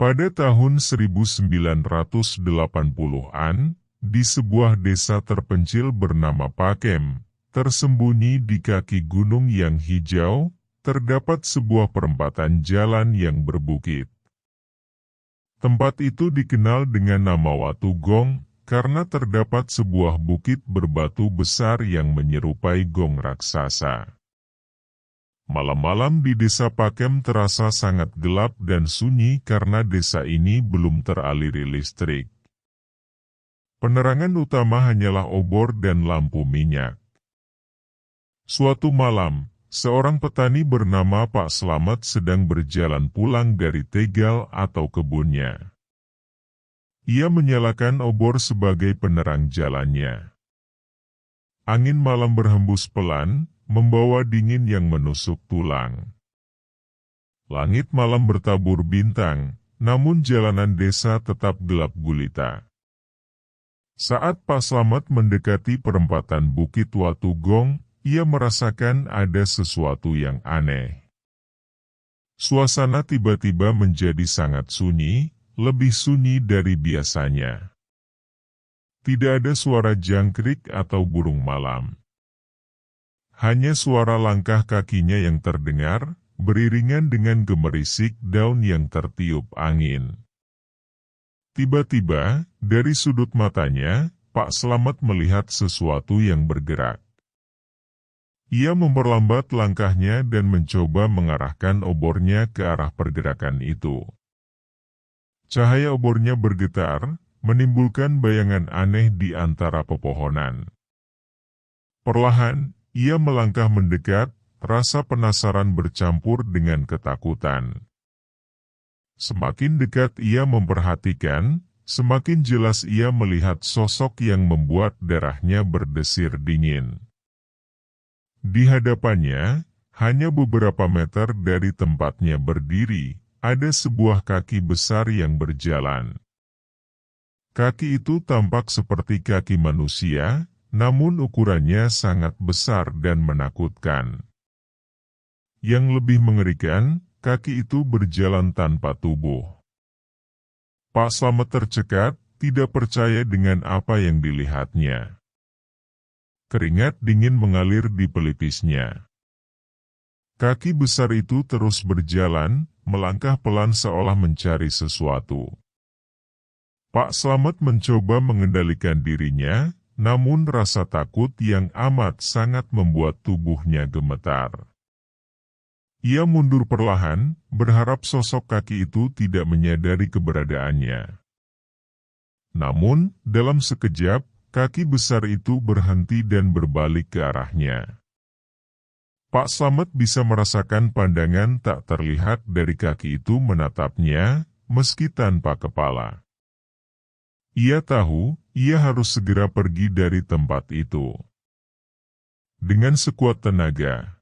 Pada tahun 1980-an, di sebuah desa terpencil bernama Pakem, tersembunyi di kaki gunung yang hijau, terdapat sebuah perempatan jalan yang berbukit. Tempat itu dikenal dengan nama Watu Gong, karena terdapat sebuah bukit berbatu besar yang menyerupai gong raksasa. Malam-malam di desa Pakem terasa sangat gelap dan sunyi karena desa ini belum teraliri listrik. Penerangan utama hanyalah obor dan lampu minyak. Suatu malam, seorang petani bernama Pak Slamet sedang berjalan pulang dari tegal atau kebunnya. Ia menyalakan obor sebagai penerang jalannya. Angin malam berhembus pelan, membawa dingin yang menusuk tulang. Langit malam bertabur bintang, namun jalanan desa tetap gelap gulita. Saat Pak Slamet mendekati perempatan Bukit Watu Gong, ia merasakan ada sesuatu yang aneh. Suasana tiba-tiba menjadi sangat sunyi, lebih sunyi dari biasanya. Tidak ada suara jangkrik atau burung malam. Hanya suara langkah kakinya yang terdengar, beriringan dengan gemerisik daun yang tertiup angin. Tiba-tiba, dari sudut matanya, Pak Slamet melihat sesuatu yang bergerak. Ia memperlambat langkahnya dan mencoba mengarahkan obornya ke arah pergerakan itu. Cahaya obornya bergetar, menimbulkan bayangan aneh di antara pepohonan. Perlahan, ia melangkah mendekat, rasa penasaran bercampur dengan ketakutan. Semakin dekat ia memperhatikan, semakin jelas ia melihat sosok yang membuat darahnya berdesir dingin. Di hadapannya, hanya beberapa meter dari tempatnya berdiri, ada sebuah kaki besar yang berjalan. Kaki itu tampak seperti kaki manusia, namun ukurannya sangat besar dan menakutkan. Yang lebih mengerikan, kaki itu berjalan tanpa tubuh. Pak Slamet tercekat, tidak percaya dengan apa yang dilihatnya. Keringat dingin mengalir di pelipisnya. Kaki besar itu terus berjalan, melangkah pelan seolah mencari sesuatu. Pak Slamet mencoba mengendalikan dirinya, namun rasa takut yang amat sangat membuat tubuhnya gemetar. Ia mundur perlahan, berharap sosok kaki itu tidak menyadari keberadaannya. Namun, dalam sekejap, kaki besar itu berhenti dan berbalik ke arahnya. Pak Slamet bisa merasakan pandangan tak terlihat dari kaki itu menatapnya, meski tanpa kepala. Ia tahu, ia harus segera pergi dari tempat itu. Dengan sekuat tenaga,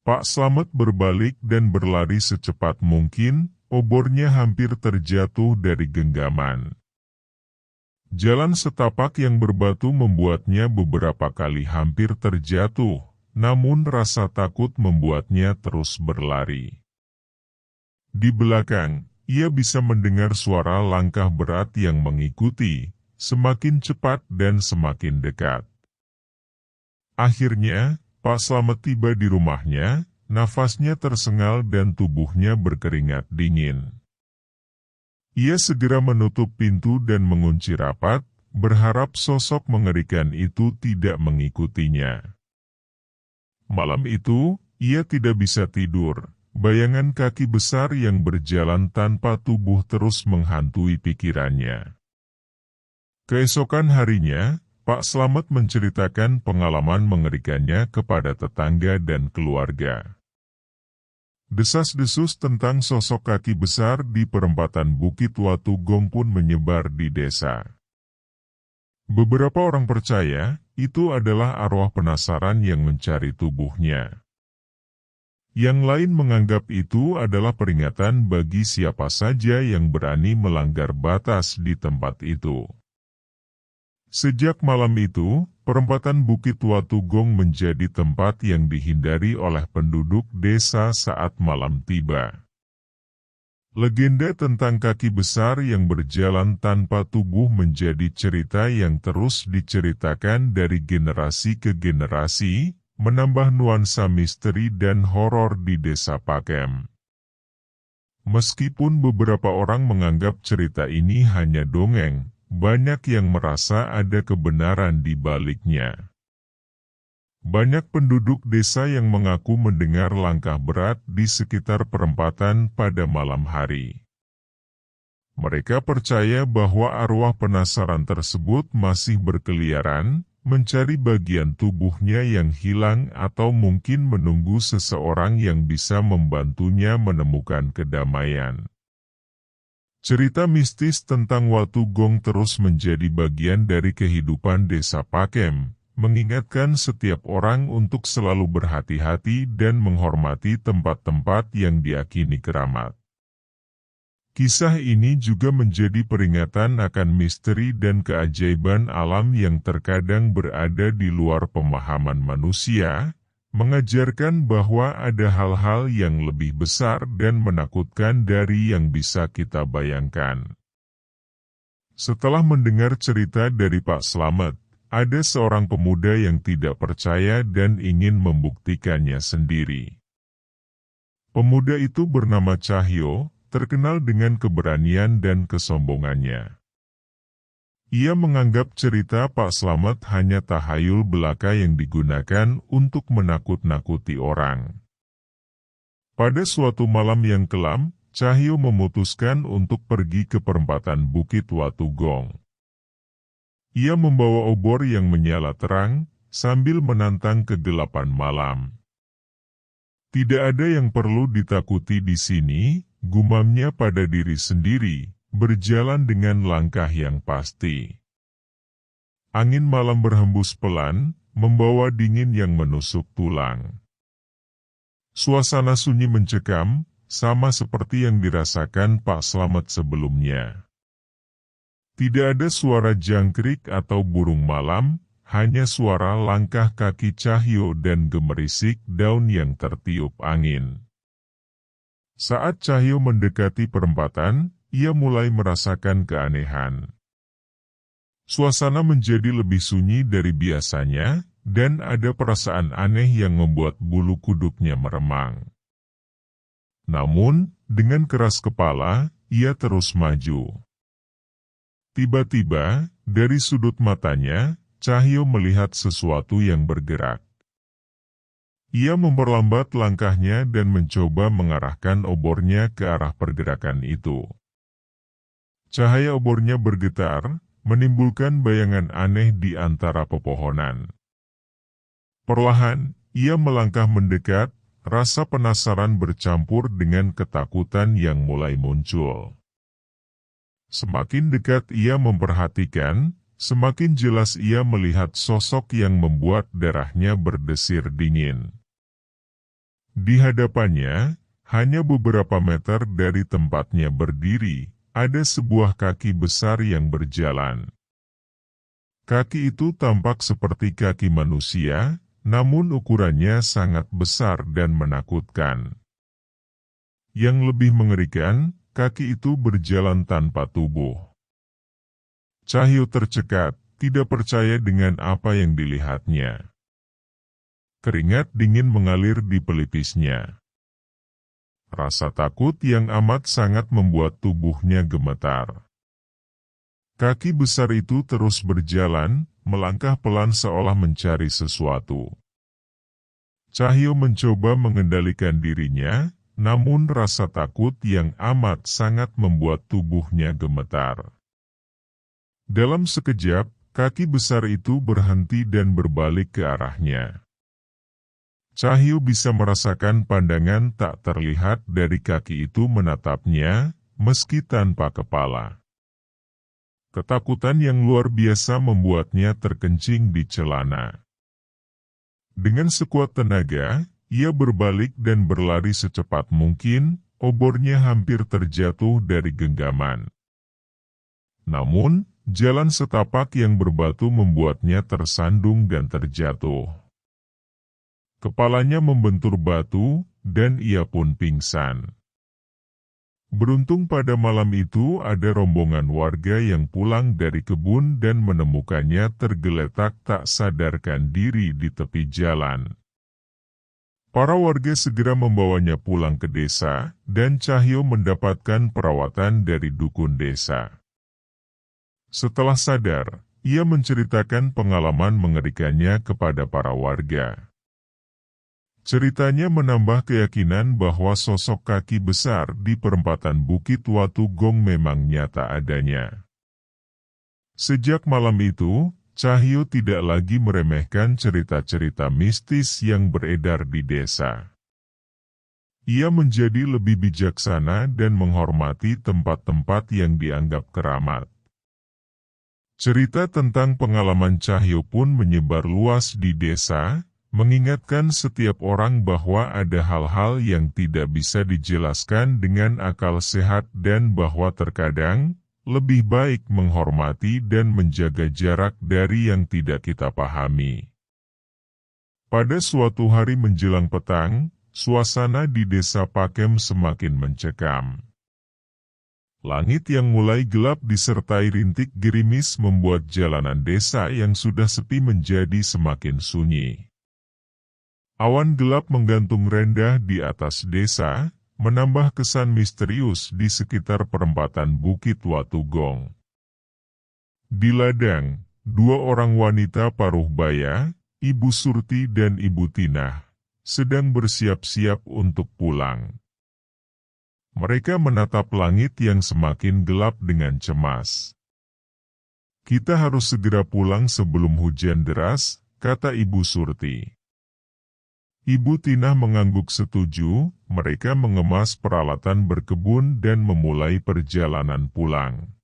Pak Slamet berbalik dan berlari secepat mungkin, obornya hampir terjatuh dari genggaman. Jalan setapak yang berbatu membuatnya beberapa kali hampir terjatuh, namun rasa takut membuatnya terus berlari. Di belakang, ia bisa mendengar suara langkah berat yang mengikuti, semakin cepat dan semakin dekat. Akhirnya, Pak Slamet tiba di rumahnya, nafasnya tersengal dan tubuhnya berkeringat dingin. Ia segera menutup pintu dan mengunci rapat, berharap sosok mengerikan itu tidak mengikutinya. Malam itu, ia tidak bisa tidur. Bayangan kaki besar yang berjalan tanpa tubuh terus menghantui pikirannya. Keesokan harinya, Pak Slamet menceritakan pengalaman mengerikannya kepada tetangga dan keluarga. Desas-desus tentang sosok kaki besar di perempatan Bukit Watu Gong pun menyebar di desa. Beberapa orang percaya, itu adalah arwah penasaran yang mencari tubuhnya. Yang lain menganggap itu adalah peringatan bagi siapa saja yang berani melanggar batas di tempat itu. Sejak malam itu, perempatan Bukit Watu Gong menjadi tempat yang dihindari oleh penduduk desa saat malam tiba. Legenda tentang kaki besar yang berjalan tanpa tubuh menjadi cerita yang terus diceritakan dari generasi ke generasi, menambah nuansa misteri dan horor di Desa Pakem. Meskipun beberapa orang menganggap cerita ini hanya dongeng, banyak yang merasa ada kebenaran di baliknya. Banyak penduduk desa yang mengaku mendengar langkah berat di sekitar perempatan pada malam hari. Mereka percaya bahwa arwah penasaran tersebut masih berkeliaran, mencari bagian tubuhnya yang hilang atau mungkin menunggu seseorang yang bisa membantunya menemukan kedamaian. Cerita mistis tentang Watu Gong terus menjadi bagian dari kehidupan Desa Pakem, mengingatkan setiap orang untuk selalu berhati-hati dan menghormati tempat-tempat yang diakini keramat. Kisah ini juga menjadi peringatan akan misteri dan keajaiban alam yang terkadang berada di luar pemahaman manusia, mengajarkan bahwa ada hal-hal yang lebih besar dan menakutkan dari yang bisa kita bayangkan. Setelah mendengar cerita dari Pak Slamet, ada seorang pemuda yang tidak percaya dan ingin membuktikannya sendiri. Pemuda itu bernama Cahyo, terkenal dengan keberanian dan kesombongannya. Ia menganggap cerita Pak Slamet hanya tahayul belaka yang digunakan untuk menakut-nakuti orang. Pada suatu malam yang kelam, Cahyo memutuskan untuk pergi ke perempatan Bukit Watu Gong. Ia membawa obor yang menyala terang, sambil menantang kegelapan malam. Tidak ada yang perlu ditakuti di sini, gumamnya pada diri sendiri, berjalan dengan langkah yang pasti. Angin malam berhembus pelan, membawa dingin yang menusuk tulang. Suasana sunyi mencekam, sama seperti yang dirasakan Pak Slamet sebelumnya. Tidak ada suara jangkrik atau burung malam, hanya suara langkah kaki Cahyo dan gemerisik daun yang tertiup angin. Saat Cahyo mendekati perempatan, ia mulai merasakan keanehan. Suasana menjadi lebih sunyi dari biasanya, dan ada perasaan aneh yang membuat bulu kuduknya meremang. Namun, dengan keras kepala, ia terus maju. Tiba-tiba, dari sudut matanya, Cahyo melihat sesuatu yang bergerak. Ia memperlambat langkahnya dan mencoba mengarahkan obornya ke arah pergerakan itu. Cahaya obornya bergetar, menimbulkan bayangan aneh di antara pepohonan. Perlahan, ia melangkah mendekat, rasa penasaran bercampur dengan ketakutan yang mulai muncul. Semakin dekat ia memperhatikan, semakin jelas ia melihat sosok yang membuat darahnya berdesir dingin. Di hadapannya, hanya beberapa meter dari tempatnya berdiri, ada sebuah kaki besar yang berjalan. Kaki itu tampak seperti kaki manusia, namun ukurannya sangat besar dan menakutkan. Yang lebih mengerikan, kaki itu berjalan tanpa tubuh. Cahyo tercekat, tidak percaya dengan apa yang dilihatnya. Keringat dingin mengalir di pelipisnya. Rasa takut yang amat sangat membuat tubuhnya gemetar. Kaki besar itu terus berjalan, melangkah pelan seolah mencari sesuatu. Cahyo mencoba mengendalikan dirinya, namun rasa takut yang amat sangat membuat tubuhnya gemetar. Dalam sekejap, kaki besar itu berhenti dan berbalik ke arahnya. Cahyo bisa merasakan pandangan tak terlihat dari kaki itu menatapnya, meski tanpa kepala. Ketakutan yang luar biasa membuatnya terkencing di celana. Dengan sekuat tenaga, ia berbalik dan berlari secepat mungkin, obornya hampir terjatuh dari genggaman. Namun, jalan setapak yang berbatu membuatnya tersandung dan terjatuh. Kepalanya membentur batu, dan ia pun pingsan. Beruntung pada malam itu ada rombongan warga yang pulang dari kebun dan menemukannya tergeletak tak sadarkan diri di tepi jalan. Para warga segera membawanya pulang ke desa, dan Cahyo mendapatkan perawatan dari dukun desa. Setelah sadar, ia menceritakan pengalaman mengerikannya kepada para warga. Ceritanya menambah keyakinan bahwa sosok kaki besar di perempatan Bukit Watu Gong memang nyata adanya. Sejak malam itu, Cahyo tidak lagi meremehkan cerita-cerita mistis yang beredar di desa. Ia menjadi lebih bijaksana dan menghormati tempat-tempat yang dianggap keramat. Cerita tentang pengalaman Cahyo pun menyebar luas di desa, mengingatkan setiap orang bahwa ada hal-hal yang tidak bisa dijelaskan dengan akal sehat dan bahwa terkadang lebih baik menghormati dan menjaga jarak dari yang tidak kita pahami. Pada suatu hari menjelang petang, suasana di desa Pakem semakin mencekam. Langit yang mulai gelap disertai rintik gerimis membuat jalanan desa yang sudah sepi menjadi semakin sunyi. Awan gelap menggantung rendah di atas desa, menambah kesan misterius di sekitar perempatan Bukit Watu Gong. Di ladang, dua orang wanita paruh baya, Ibu Surti dan Ibu Tinah, sedang bersiap-siap untuk pulang. Mereka menatap langit yang semakin gelap dengan cemas. "Kita harus segera pulang sebelum hujan deras," kata Ibu Surti. Ibu Tinah mengangguk setuju. Mereka mengemas peralatan berkebun dan memulai perjalanan pulang.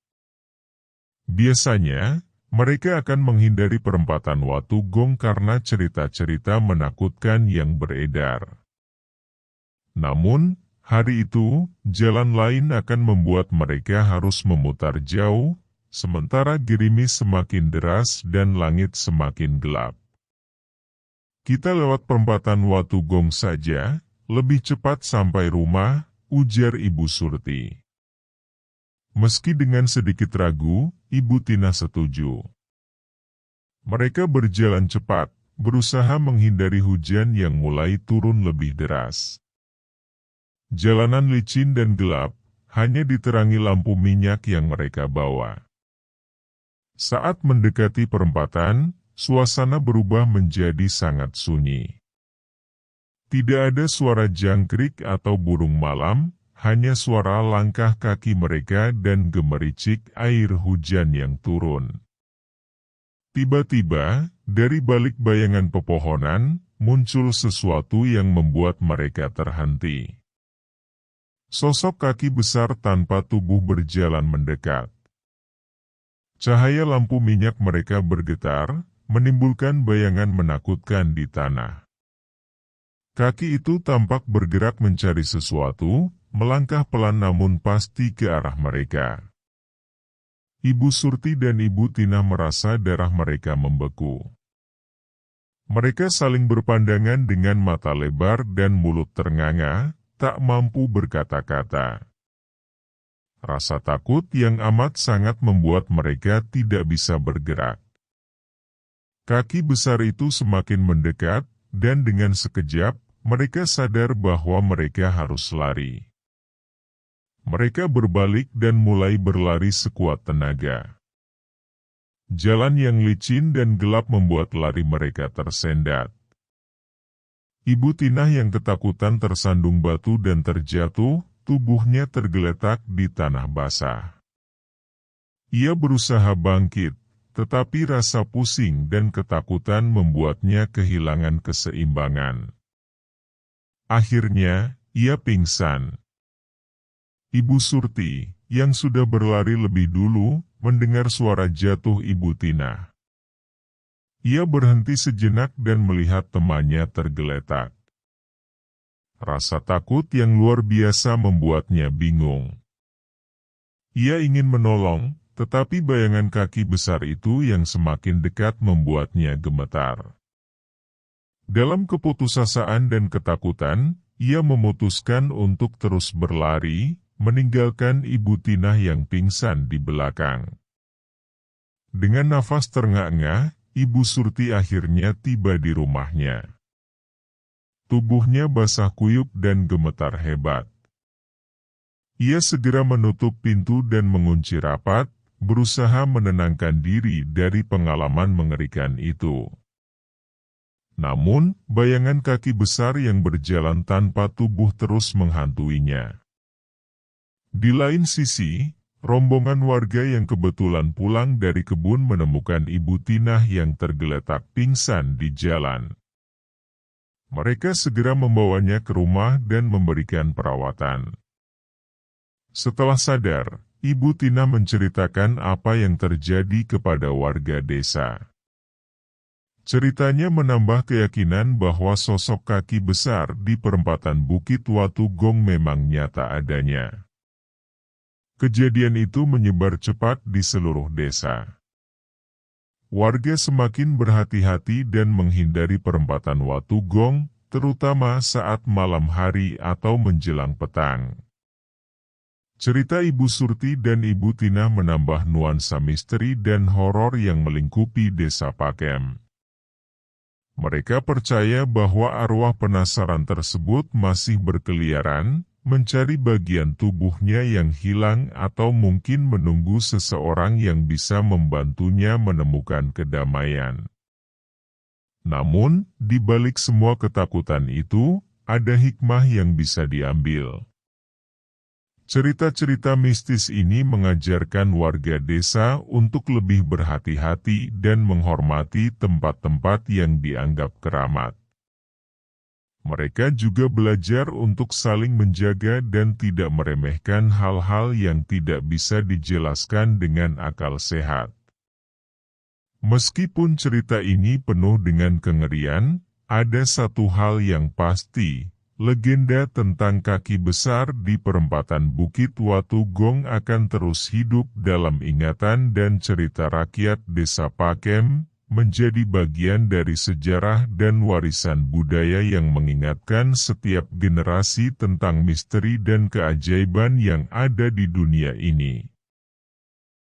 Biasanya, mereka akan menghindari perempatan Watu Gong karena cerita-cerita menakutkan yang beredar. Namun, hari itu, jalan lain akan membuat mereka harus memutar jauh, sementara gerimis semakin deras dan langit semakin gelap. "Kita lewat perempatan Watu Gong saja, lebih cepat sampai rumah," ujar Ibu Surti. Meski dengan sedikit ragu, Ibu Tina setuju. Mereka berjalan cepat, berusaha menghindari hujan yang mulai turun lebih deras. Jalanan licin dan gelap, hanya diterangi lampu minyak yang mereka bawa. Saat mendekati perempatan, suasana berubah menjadi sangat sunyi. Tidak ada suara jangkrik atau burung malam, hanya suara langkah kaki mereka dan gemericik air hujan yang turun. Tiba-tiba, dari balik bayangan pepohonan, muncul sesuatu yang membuat mereka terhenti. Sosok kaki besar tanpa tubuh berjalan mendekat. Cahaya lampu minyak mereka bergetar, menimbulkan bayangan menakutkan di tanah. Kaki itu tampak bergerak mencari sesuatu, melangkah pelan namun pasti ke arah mereka. Ibu Surti dan Ibu Tina merasa darah mereka membeku. Mereka saling berpandangan dengan mata lebar dan mulut ternganga, tak mampu berkata-kata. Rasa takut yang amat sangat membuat mereka tidak bisa bergerak. Kaki besar itu semakin mendekat, dan dengan sekejap, mereka sadar bahwa mereka harus lari. Mereka berbalik dan mulai berlari sekuat tenaga. Jalan yang licin dan gelap membuat lari mereka tersendat. Ibu Tinah yang ketakutan tersandung batu dan terjatuh, tubuhnya tergeletak di tanah basah. Ia berusaha bangkit, tetapi rasa pusing dan ketakutan membuatnya kehilangan keseimbangan. Akhirnya, ia pingsan. Ibu Surti, yang sudah berlari lebih dulu, mendengar suara jatuh Ibu Tinah. Ia berhenti sejenak dan melihat temannya tergeletak. Rasa takut yang luar biasa membuatnya bingung. Ia ingin menolong, tetapi bayangan kaki besar itu yang semakin dekat membuatnya gemetar. Dalam keputusasaan dan ketakutan, ia memutuskan untuk terus berlari, meninggalkan Ibu Tinah yang pingsan di belakang. Dengan nafas terengah-engah, Ibu Surti akhirnya tiba di rumahnya. Tubuhnya basah kuyup dan gemetar hebat. Ia segera menutup pintu dan mengunci rapat, berusaha menenangkan diri dari pengalaman mengerikan itu. Namun, bayangan kaki besar yang berjalan tanpa tubuh terus menghantuinya. Di lain sisi, rombongan warga yang kebetulan pulang dari kebun menemukan Ibu Tinah yang tergeletak pingsan di jalan. Mereka segera membawanya ke rumah dan memberikan perawatan. Setelah sadar, Ibu Tinah menceritakan apa yang terjadi kepada warga desa. Ceritanya menambah keyakinan bahwa sosok kaki besar di perempatan Bukit Watu Gong memang nyata adanya. Kejadian itu menyebar cepat di seluruh desa. Warga semakin berhati-hati dan menghindari perempatan Watu Gong, terutama saat malam hari atau menjelang petang. Cerita Ibu Surti dan Ibu Tinah menambah nuansa misteri dan horor yang melingkupi desa Pakem. Mereka percaya bahwa arwah penasaran tersebut masih berkeliaran, mencari bagian tubuhnya yang hilang atau mungkin menunggu seseorang yang bisa membantunya menemukan kedamaian. Namun, di balik semua ketakutan itu, ada hikmah yang bisa diambil. Cerita-cerita mistis ini mengajarkan warga desa untuk lebih berhati-hati dan menghormati tempat-tempat yang dianggap keramat. Mereka juga belajar untuk saling menjaga dan tidak meremehkan hal-hal yang tidak bisa dijelaskan dengan akal sehat. Meskipun cerita ini penuh dengan kengerian, ada satu hal yang pasti, legenda tentang kaki besar di perempatan Bukit Watu Gong akan terus hidup dalam ingatan dan cerita rakyat desa Pakem, menjadi bagian dari sejarah dan warisan budaya yang mengingatkan setiap generasi tentang misteri dan keajaiban yang ada di dunia ini.